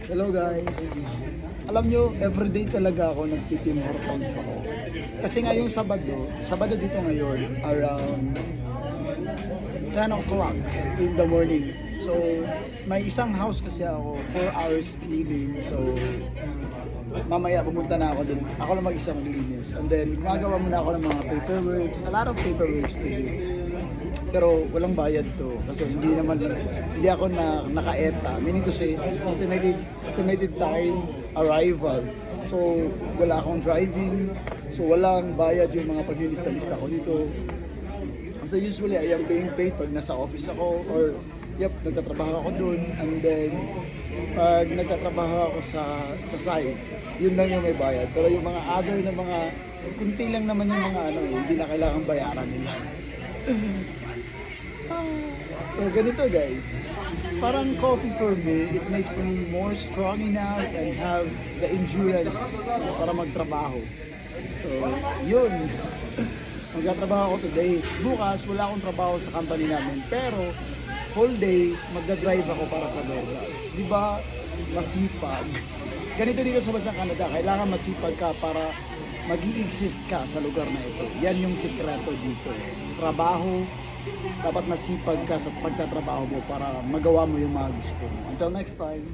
Hello guys! Alam nyo, everyday talaga ako nagtitim hortons ako. Kasi ngayong Sabado dito ngayon, around 10 o'clock in the morning. So, may isang house kasi ako, 4 hours cleaning. So, mamaya pumunta na ako dun. Ako lang mag-isa maglinis. And then, gumagawa muna ako ng mga paperworks, a lot of paperworks to do. Pero walang bayad to kasi hindi ako naka-ETA, meaning to say estimated time arrival. So wala akong driving, so walang bayad yung mga paglilista-lista ko dito. Kasi usually I am being paid pag nasa office ako or nagtatrabaho ako doon, and then pag nagtatrabaho ako sa site, yun lang yung may bayad. Pero yung mga other na mga kunti lang naman yung mga hindi na kailangan bayaran nila. So ganito guys, parang coffee for me, it makes me more strong enough and have the endurance para magtrabaho. So yun, magtatrabaho ako today. Bukas wala akong trabaho sa company namin, pero whole day magdadrive ako para sa DoorDash. Di ba? Masipag. Ganito dito sa bansang Canada, kailangan masipag ka para mag-i-exist ka sa lugar na ito. Yan yung sikreto dito. Trabaho, dapat masipag ka sa pagtatrabaho mo para magawa mo yung mga gusto mo. Until next time.